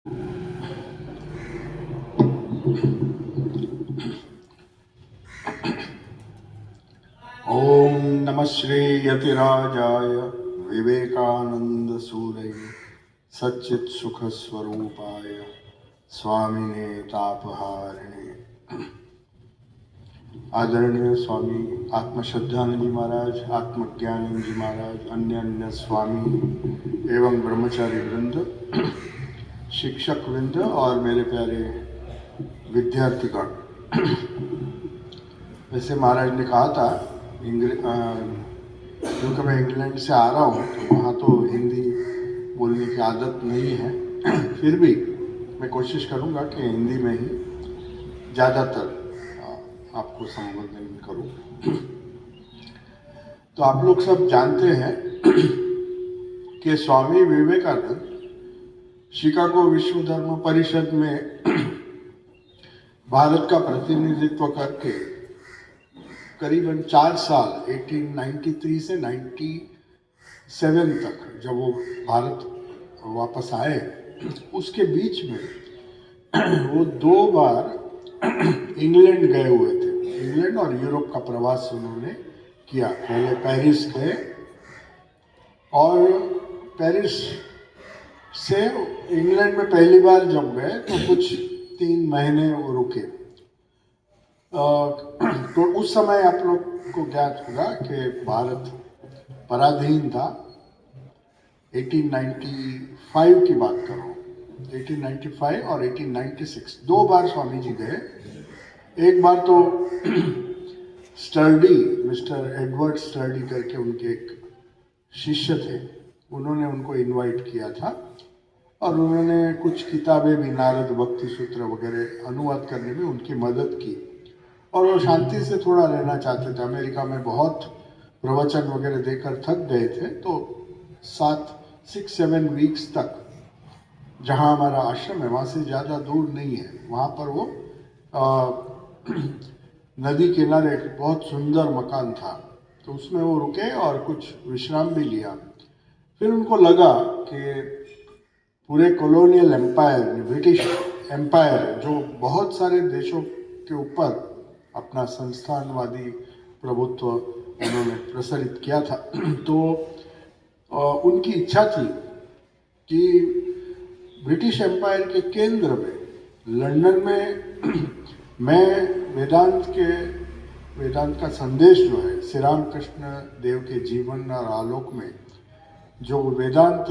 ओम नमः श्री यतिराजाय विवेकानंद सूरये सच्चित सुख स्वरूपाय स्वामिने तापहारिणे। आदरणीय स्वामी आत्मश्रद्धानंद जी महाराज, आत्मज्ञानंद जी महाराज, अन्य अन्य स्वामी एवं ब्रह्मचारी वृंद, शिक्षक वृंद और मेरे प्यारे विद्यार्थीगण। वैसे महाराज ने कहा था क्योंकि मैं इंग्लैंड से आ रहा हूँ तो वहाँ तो हिंदी बोलने की आदत नहीं है, फिर भी मैं कोशिश करूँगा कि हिंदी में ही ज़्यादातर आपको संबोधन करूँ। तो आप लोग सब जानते हैं कि स्वामी विवेकानंद शिकागो विश्व धर्म परिषद में भारत का प्रतिनिधित्व करके करीबन 4 साल 1893 से 97 तक जब वो भारत वापस आए, उसके बीच में वो 2 बार इंग्लैंड गए हुए थे। इंग्लैंड और यूरोप का प्रवास उन्होंने किया। पहले पेरिस गए और पेरिस से इंग्लैंड में पहली बार जब गए तो कुछ 3 महीने वो रुके। तो उस समय आप लोग को ज्ञात होगा कि भारत पराधीन था। 1895 की बात कर रहा हूँ, 1895 और 1896 2 बार स्वामी जी गए। एक बार तो स्टर्डी, मिस्टर एडवर्ड स्टर्डी करके उनके एक शिष्य थे, उन्होंने उनको इनवाइट किया था और उन्होंने कुछ किताबें भी, नारद भक्ति सूत्र वगैरह अनुवाद करने में उनकी मदद की। और वो शांति से थोड़ा रहना चाहते थे। अमेरिका में बहुत प्रवचन वगैरह देकर थक गए थे, तो 6-7 वीक्स तक जहाँ हमारा आश्रम है वहाँ से ज़्यादा दूर नहीं है, वहाँ पर वो नदी किनारे एक बहुत सुंदर मकान था, तो उसमें वो रुके और कुछ विश्राम भी लिया। फिर उनको लगा कि पूरे कॉलोनियल एम्पायर, ब्रिटिश एम्पायर, जो बहुत सारे देशों के ऊपर अपना संस्थानवादी प्रभुत्व उन्होंने प्रसारित किया था, तो उनकी इच्छा थी कि ब्रिटिश एम्पायर के केंद्र में लंदन में मैं वेदांत का संदेश जो है, श्री राम कृष्ण देव के जीवन और आलोक में जो वेदांत,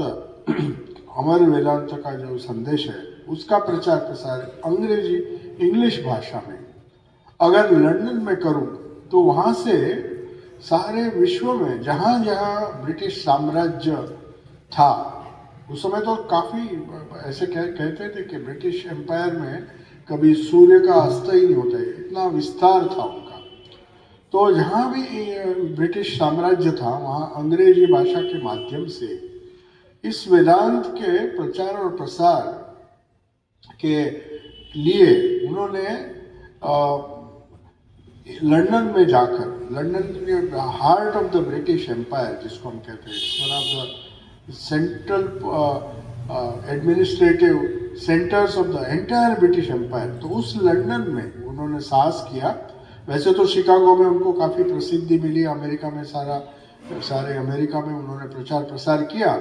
अमर वेदांत का जो संदेश है, उसका प्रचार प्रसार इंग्लिश भाषा में अगर लंदन में करूं तो वहाँ से सारे विश्व में जहाँ जहाँ ब्रिटिश साम्राज्य था, उस समय तो काफ़ी ऐसे कहते थे कि ब्रिटिश एम्पायर में कभी सूर्य का अस्त ही नहीं होता है, इतना विस्तार था उनका। तो जहाँ भी ब्रिटिश साम्राज्य था वहाँ अंग्रेजी भाषा के माध्यम से इस वेदांत के प्रचार और प्रसार के लिए उन्होंने लंदन में जाकर, लंदन के heart of the British empire जिसको हम कहते हैं, one of the central administrative centres of the entire British empire, तो उस लंदन में उन्होंने साहस किया। वैसे तो शिकागो में उनको काफ़ी प्रसिद्धि मिली, अमेरिका में सारे अमेरिका में उन्होंने प्रचार प्रसार किया,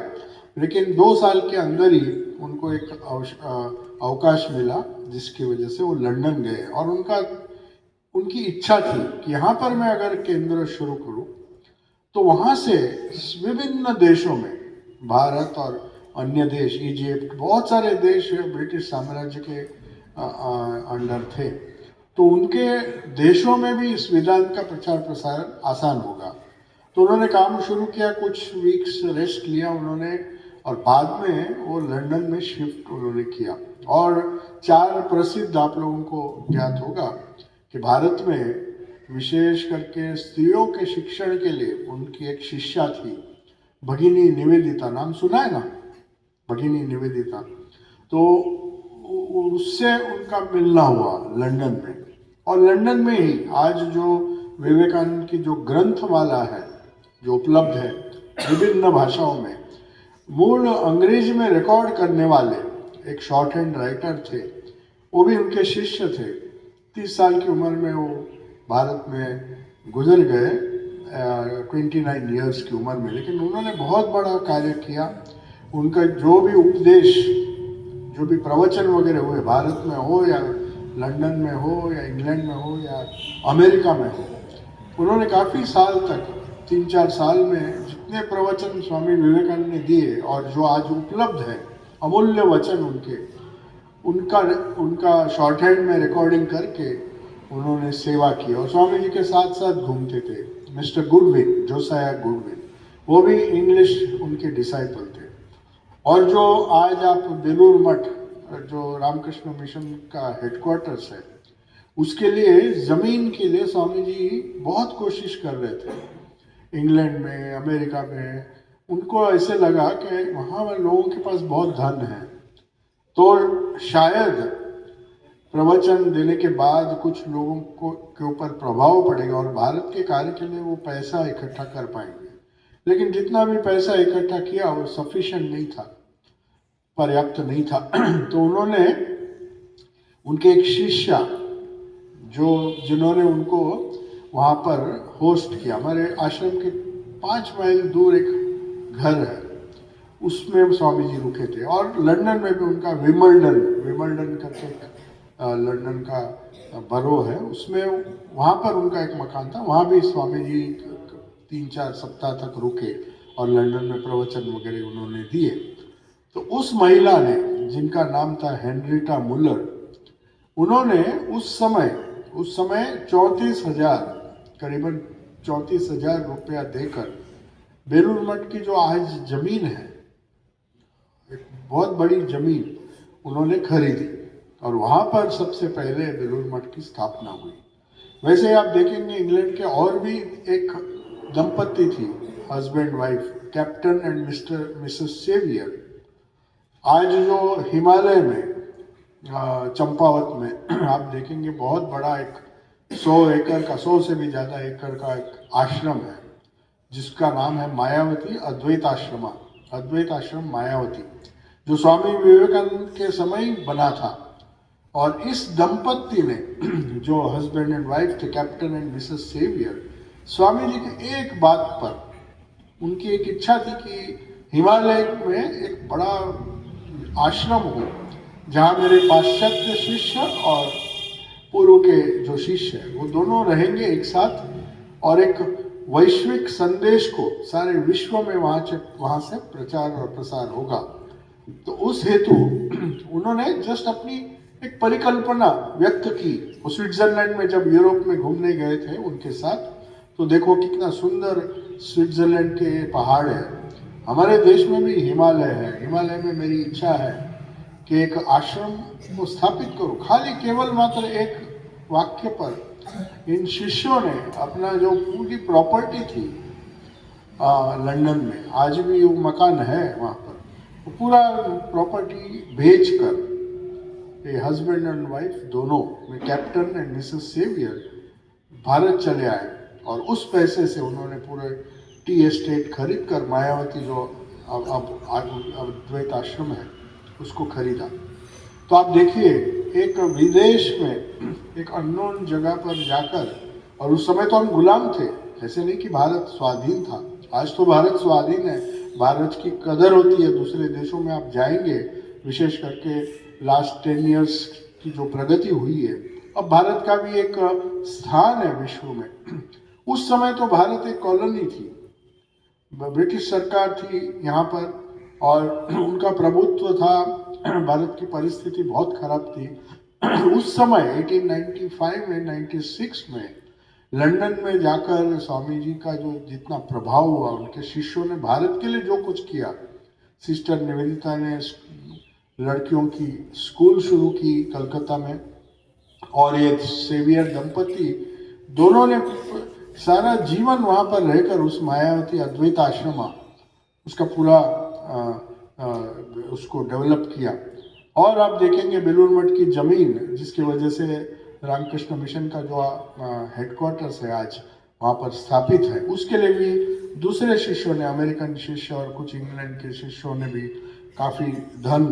लेकिन 2 साल के अंदर ही उनको एक अवकाश मिला जिसकी वजह से वो लंदन गए। और उनकी इच्छा थी कि यहाँ पर मैं अगर केंद्र शुरू करूँ तो वहाँ से विभिन्न देशों में, भारत और अन्य देश, इजिप्ट, बहुत सारे देश ब्रिटिश साम्राज्य के अंडर थे, तो उनके देशों में भी इस वेदांत का प्रचार प्रसार आसान होगा। तो उन्होंने काम शुरू किया, कुछ वीक्स रेस्ट लिया उन्होंने, और बाद में वो लंदन में शिफ्ट उन्होंने किया। और 4 प्रसिद्ध, आप लोगों को ज्ञात होगा कि भारत में विशेष करके स्त्रियों के शिक्षण के लिए उनकी एक शिष्या थी, भगिनी निवेदिता, नाम सुना है ना, भगिनी निवेदिता। तो उससे उनका मिलना हुआ लंदन में, और लंदन में ही आज जो विवेकानंद की जो ग्रंथमाला है जो उपलब्ध है विभिन्न भाषाओं में, मूल अंग्रेजी में रिकॉर्ड करने वाले एक शॉर्ट हैंड राइटर थे, वो भी उनके शिष्य थे। 30 साल की उम्र में वो भारत में गुजर गए, 29 ईयर्स की उम्र में, लेकिन उन्होंने बहुत बड़ा कार्य किया। उनका जो भी उपदेश, जो भी प्रवचन वगैरह हुए, भारत में हो या लंदन में हो या इंग्लैंड में हो या अमेरिका में हो, उन्होंने काफ़ी साल तक, 3-4 साल में जितने प्रवचन स्वामी विवेकानंद ने दिए और जो आज उपलब्ध है अमूल्य वचन उनका उनका शॉर्ट हैंड में रिकॉर्डिंग करके उन्होंने सेवा की। और स्वामी जी के साथ साथ घूमते थे मिस्टर गुडविन, जोसाया गुडविन, वो भी इंग्लिश उनके डिसाइपल थे। और जो आज आप बेलूर मठ, जो रामकृष्ण मिशन का हेडक्वार्टर्स है, उसके लिए ज़मीन के लिए स्वामी जी बहुत कोशिश कर रहे थे इंग्लैंड में, अमेरिका में। उनको ऐसे लगा कि वहाँ लोगों के पास बहुत धन है, तो शायद प्रवचन देने के बाद कुछ लोगों को के ऊपर प्रभाव पड़ेगा और भारत के कार्य के लिए वो पैसा इकट्ठा कर पाएंगे। लेकिन जितना भी पैसा इकट्ठा किया वो सफिशिएंट नहीं था, पर्याप्त नहीं था। तो उन्होंने उनके एक शिष्य जिन्होंने उनको वहाँ पर होस्ट किया, हमारे आश्रम के 5 माइल दूर एक घर है, उसमें स्वामी जी रुके थे। और लंदन में भी उनका विमल्डन करके लंदन का बरो है, उसमें वहाँ पर उनका एक मकान था, वहाँ भी स्वामी जी 3-4 सप्ताह तक रुके और लंदन में प्रवचन वगैरह उन्होंने दिए। तो उस महिला ने, जिनका नाम था हेनरिटा मुलर, उन्होंने उस समय 34,000, करीबन 34,000 रुपया देकर बेलूर मठ की जो आज जमीन है, एक बहुत बड़ी जमीन उन्होंने खरीदी और वहाँ पर सबसे पहले बेलूर मठ की स्थापना हुई। वैसे आप देखेंगे इंग्लैंड के और भी एक दंपत्ति थी, husband wife, captain and Mrs Sevier. आज जो हिमालय में चंपावत में आप देखेंगे बहुत बड़ा एक 100 एकड़ का, 100 से भी ज़्यादा एकड़ का एक आश्रम है जिसका नाम है मायावती अद्वैत आश्रम मायावती, जो स्वामी विवेकानंद के समय बना था। और इस दंपत्ति ने, जो हस्बैंड एंड वाइफ थे, captain and Mrs saviour, Swami ji के एक बात पर, उनकी एक इच्छा थी कि हिमालय में एक बड़ा आश्रम हो जहाँ मेरे पाश्चात्य शिष्य और पूर्व के जो शिष्य हैं वो दोनों रहेंगे एक साथ और एक वैश्विक संदेश को सारे विश्व में वहाँ से प्रचार और प्रसार होगा। तो उस हेतु उन्होंने जस्ट अपनी एक परिकल्पना व्यक्त की। वो स्विट्जरलैंड में जब यूरोप में घूमने गए थे उनके साथ, तो देखो कितना सुंदर स्विट्जरलैंड के पहाड़ है। हमारे देश में भी हिमालय है, हिमालय में मेरी इच्छा है कि एक आश्रम को स्थापित करो। खाली केवल मात्र एक वाक्य पर इन शिष्यों ने अपना जो पूरी प्रॉपर्टी थी लंदन में, आज भी वो मकान है वहाँ पर, वो पूरा प्रॉपर्टी बेचकर ये हस्बैंड एंड वाइफ दोनों में, captain and Mrs Sevier, Bharat चले आए। और उस पैसे से उन्होंने पूरे टी एस्टेट खरीद कर मायावती जो अब अद्वैत आश्रम है उसको खरीदा। तो आप देखिए, एक विदेश में एक अननोन जगह पर जाकर, और उस समय तो हम गुलाम थे, ऐसे नहीं कि भारत स्वाधीन था। आज तो भारत स्वाधीन है, भारत की कदर होती है। दूसरे देशों में आप जाएंगे, विशेष करके लास्ट 10 इयर्स की जो प्रगति हुई है, अब भारत का भी एक स्थान है विश्व में। उस समय तो भारत एक कॉलोनी थी, ब्रिटिश सरकार थी यहाँ पर और उनका प्रभुत्व था। भारत की परिस्थिति बहुत खराब थी उस समय। 1895 में 96 में लंदन में जाकर स्वामी जी का जो जितना प्रभाव हुआ, उनके शिष्यों ने भारत के लिए जो कुछ किया, सिस्टर निवेदिता ने लड़कियों की स्कूल शुरू की कलकत्ता में, और ये सेवियर दंपति दोनों ने सारा जीवन वहाँ पर रहकर उस मायावती अद्वैत आश्रम उसका पूरा उसको डेवलप किया। और आप देखेंगे बेलूर मठ की ज़मीन, जिसकी वजह से रामकृष्ण मिशन का जो हेडक्वार्टर्स है आज वहाँ पर स्थापित है, उसके लिए भी दूसरे शिष्यों ने, अमेरिकन शिष्य और कुछ इंग्लैंड के शिष्यों ने भी काफ़ी धन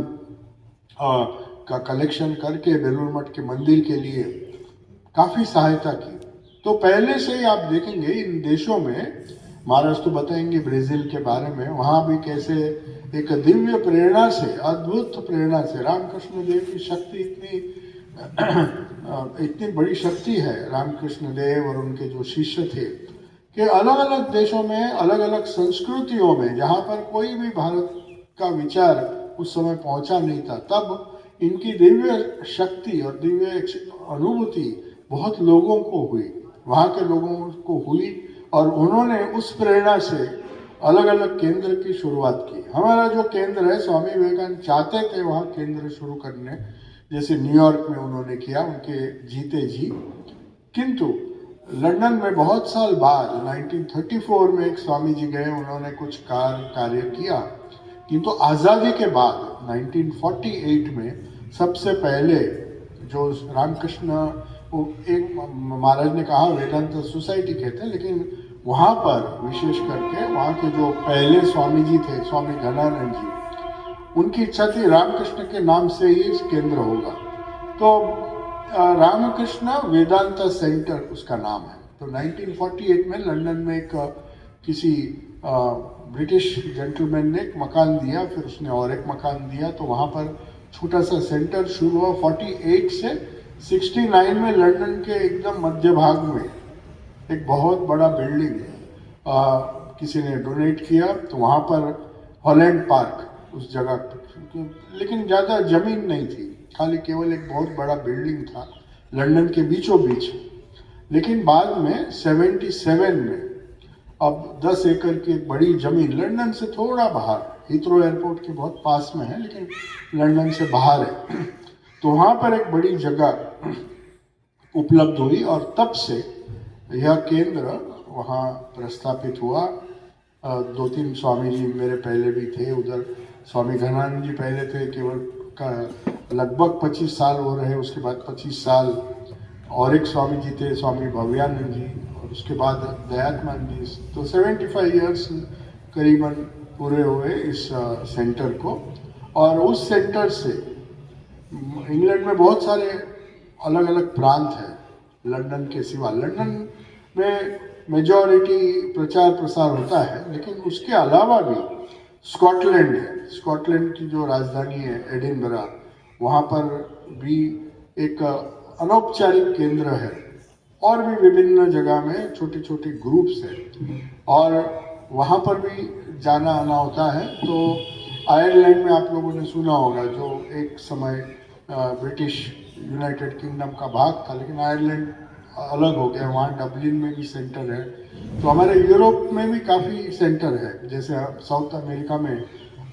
का कलेक्शन करके बेलूर मठ के मंदिर के लिए काफ़ी सहायता की। तो पहले से ही आप देखेंगे इन देशों में, महाराज तो बताएंगे ब्राज़ील के बारे में, वहाँ भी कैसे एक दिव्य प्रेरणा से, अद्भुत प्रेरणा से, रामकृष्ण देव की शक्ति इतनी बड़ी शक्ति है रामकृष्ण देव और उनके जो शिष्य थे, कि अलग अलग देशों में, अलग अलग संस्कृतियों में, जहाँ पर कोई भी भारत का विचार उस समय पहुंचा नहीं था, तब इनकी दिव्य शक्ति और दिव्य अनुभूति बहुत लोगों को हुई, वहाँ के लोगों को हुई, और उन्होंने उस प्रेरणा से अलग अलग केंद्र की शुरुआत की। हमारा जो केंद्र है, स्वामी विवेकानंद चाहते थे वहाँ केंद्र शुरू करने, जैसे न्यूयॉर्क में उन्होंने किया उनके जीते जी, किंतु लंदन में बहुत साल बाद 1934 में एक स्वामी जी गए, उन्होंने कुछ कार्य किया, किंतु आज़ादी के बाद 1948 में सबसे पहले जो रामकृष्ण, एक महाराज ने कहा वेदांत सोसाइटी कहते हैं, लेकिन वहाँ पर विशेष करके वहाँ के जो पहले स्वामी जी थे, स्वामी घनानंद जी, उनकी इच्छा थी रामकृष्ण के नाम से ही केंद्र होगा, तो रामकृष्ण वेदांत सेंटर उसका नाम है। तो 1948 में लंदन में एक किसी ब्रिटिश जेंटलमैन ने एक मकान दिया, फिर उसने और एक मकान दिया, तो वहाँ पर छोटा सा सेंटर शुरू हुआ। 48 से 69 में लंदन के एकदम मध्य भाग में एक बहुत बड़ा बिल्डिंग किसी ने डोनेट किया, तो वहाँ पर हॉलैंड पार्क उस जगह, लेकिन ज़्यादा ज़मीन नहीं थी, खाली केवल एक बहुत बड़ा बिल्डिंग था लंदन के बीचों बीच। लेकिन बाद में 77 में अब 10 एकड़ की एक बड़ी ज़मीन लंदन से थोड़ा बाहर, हीथ्रो एयरपोर्ट के बहुत पास में है, लेकिन लंदन से बाहर है, तो वहाँ पर एक बड़ी जगह उपलब्ध हुई, और तब से यह केंद्र वहाँ प्रस्थापित हुआ। 2-3 स्वामी जी मेरे पहले भी थे उधर, स्वामी घनानंद जी पहले थे, केवल का लगभग 25 साल हो रहे, उसके बाद 25 साल और एक स्वामी जी थे, स्वामी भव्यानंद जी, और उसके बाद दयात्मान जी, तो 75 इयर्स करीबन पूरे हुए इस सेंटर को। और उस सेंटर से इंग्लैंड में बहुत सारे अलग अलग प्रांत हैं, लंदन के सिवा। लंदन में मेजॉरिटी प्रचार प्रसार होता है, लेकिन उसके अलावा भी स्कॉटलैंड है, स्कॉटलैंड की जो राजधानी है एडिनबरा, वहाँ पर भी एक अनौपचारिक केंद्र है, और भी विभिन्न जगह में छोटे छोटे ग्रुप्स हैं, और वहाँ पर भी जाना आना होता है। तो आयरलैंड में आप लोगों ने सुना होगा, जो एक समय ब्रिटिश यूनाइटेड किंगडम का भाग था, लेकिन आयरलैंड अलग हो गया, वहाँ डबलिन में भी सेंटर है। तो हमारे यूरोप में भी काफ़ी सेंटर है, जैसे साउथ अमेरिका में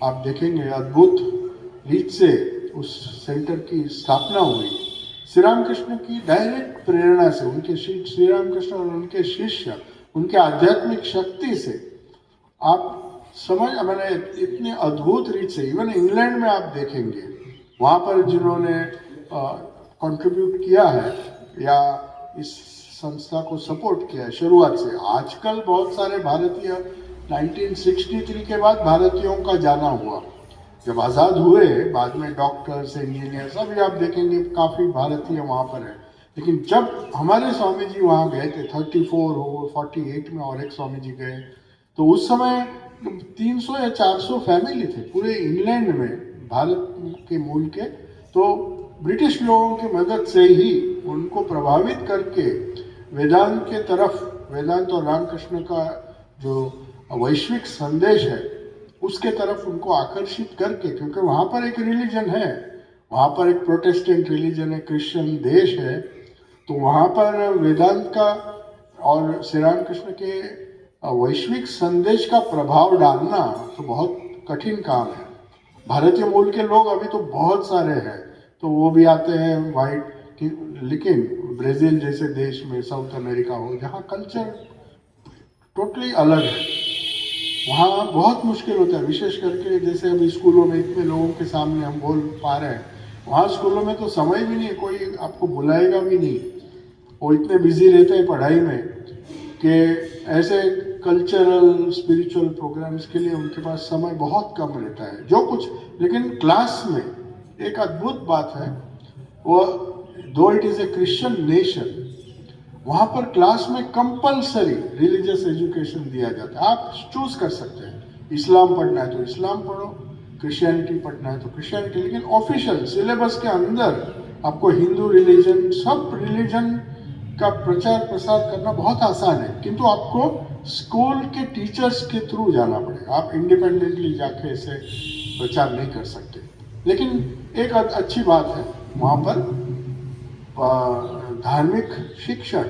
आप देखेंगे अद्भुत रीत से उस सेंटर की स्थापना हुई श्री रामकृष्ण की डायरेक्ट प्रेरणा से, उनके श्री रामकृष्ण और उनके शिष्य, उनके आध्यात्मिक शक्ति से। आप समझ, मैंने इतने अद्भुत रीत से, इवन इंग्लैंड में आप देखेंगे, वहाँ पर जिन्होंने कंट्रीब्यूट किया है या इस संस्था को सपोर्ट किया है शुरुआत से, आजकल बहुत सारे भारतीय 1963 के बाद भारतीयों का जाना हुआ, जब आज़ाद हुए बाद में डॉक्टर्स, इंजीनियर्स, अभी आप देखेंगे काफ़ी भारतीय वहाँ पर है। लेकिन जब हमारे स्वामी जी वहाँ गए थे, 34 हो 48 में और एक स्वामी जी गए, तो उस समय 300 या 400 फैमिली थे पूरे इंग्लैंड में, भारत के मूल के। तो ब्रिटिश लोगों की मदद से ही उनको प्रभावित करके वेदांत के तरफ, वेदांत और रामकृष्ण का जो वैश्विक संदेश है उसके तरफ उनको आकर्षित करके, क्योंकि वहाँ पर एक रिलीजन है, वहाँ पर एक प्रोटेस्टेंट रिलीजन है, क्रिश्चियन देश है, तो वहाँ पर वेदांत का और श्री रामकृष्ण के वैश्विक संदेश का प्रभाव डालना तो बहुत कठिन काम है। भारतीय मूल के लोग अभी तो बहुत सारे हैं, तो वो भी आते हैं वाइट, लेकिन ब्राज़ील जैसे देश में, साउथ अमेरिका हो, जहाँ कल्चर टोटली अलग है, वहाँ बहुत मुश्किल होता है। विशेष करके जैसे अभी स्कूलों में इतने लोगों के सामने हम बोल पा रहे हैं, वहाँ स्कूलों में तो समय भी नहीं, कोई आपको बुलाएगा भी नहीं, वो इतने बिजी रहते हैं पढ़ाई में कि ऐसे कल्चरल स्पिरिचुअल प्रोग्राम्स के लिए उनके पास समय बहुत कम रहता है, जो कुछ। लेकिन क्लास में एक अद्भुत बात है, वो दो it is a Christian nation, वहाँ पर क्लास में कंपलसरी रिलीजियस एजुकेशन दिया जाता है। आप चूज कर सकते हैं, इस्लाम पढ़ना है तो इस्लाम पढ़ो, क्रिश्चियनिटी पढ़ना है तो क्रिश्चियनिटी, लेकिन ऑफिशियल सिलेबस के अंदर आपको हिंदू रिलीजन, सब रिलीजन का प्रचार प्रसार करना बहुत आसान है, किंतु आपको स्कूल के टीचर्स के थ्रू जाना पड़ेगा। आप इंडिपेंडेंटली जाके इसे प्रचार नहीं कर सकते। लेकिन एक अच्छी बात है, वहाँ पर धार्मिक शिक्षण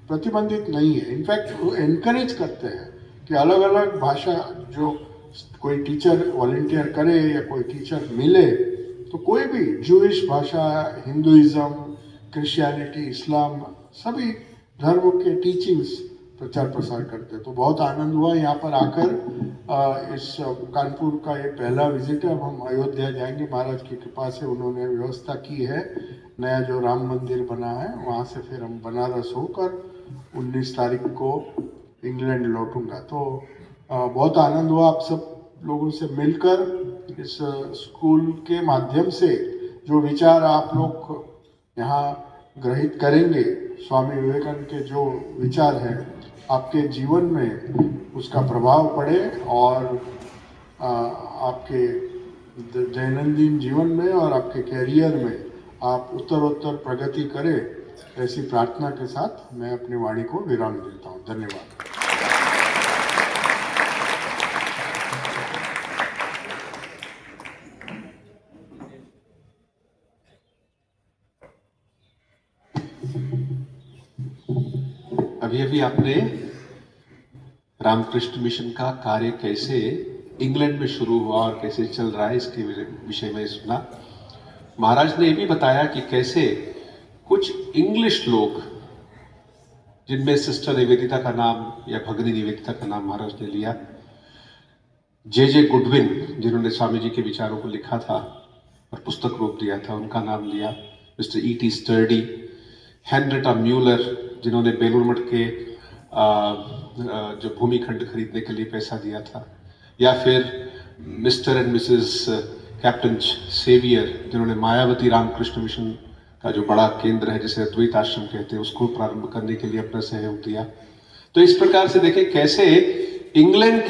प्रतिबंधित नहीं है। इनफैक्ट वो एनकरेज करते हैं कि अलग अलग भाषा, जो कोई टीचर वॉलंटियर करे या कोई टीचर मिले तो कोई भी जूइश भाषा, हिंदुइज्म, क्रिश्चियनिटी, इस्लाम, सभी धर्म के टीचिंग्स प्रचार प्रसार करते हैं। तो बहुत आनंद हुआ यहाँ पर आकर। इस कानपुर का ये पहला विजिट है। अब हम अयोध्या जाएंगे, महाराज की कृपा से उन्होंने व्यवस्था की है, नया जो राम मंदिर बना है, वहाँ से फिर हम बनारस होकर 19 तारीख को इंग्लैंड लौटूंगा। तो बहुत आनंद हुआ आप सब लोगों से मिलकर। इस स्कूल के माध्यम से जो विचार आप लोग यहाँ ग्रहित करेंगे, स्वामी विवेकानंद के जो विचार हैं, आपके जीवन में उसका प्रभाव पड़े और आपके दैनंदिन जीवन में और आपके कैरियर में आप उत्तरोत्तर प्रगति करें, ऐसी प्रार्थना के साथ मैं अपनी वाणी को विराम देता हूँ। धन्यवाद। अभी अभी आपने रामकृष्ण मिशन का कार्य कैसे इंग्लैंड में शुरू हुआ और कैसे चल रहा है, इसके विषय में सुना। महाराज ने ये भी बताया कि कैसे कुछ इंग्लिश लोग, जिनमें सिस्टर निवेदिता का नाम या भगिनी निवेदिता का नाम महाराज ने लिया, जे गुडविन जिन्होंने स्वामी जी के विचारों को लिखा था और पुस्तक रूप दिया था, उनका नाम लिया, mister E.T. Sturdy, Henrietta Muller जिन्होंने बेलूर मठ के जो भूमिखंड खरीदने के लिए पैसा दिया था, या फिर Mr and Mrs captain Sevier जिन्होंने मायावती रामकृष्ण मिशन का जो बड़ा केंद्र है, जिसे अद्वैत आश्रम कहते हैं, उसको प्रारंभ करने के लिए अपना सहयोग दिया। तो इस प्रकार से देखें कैसे इंग्लैंड के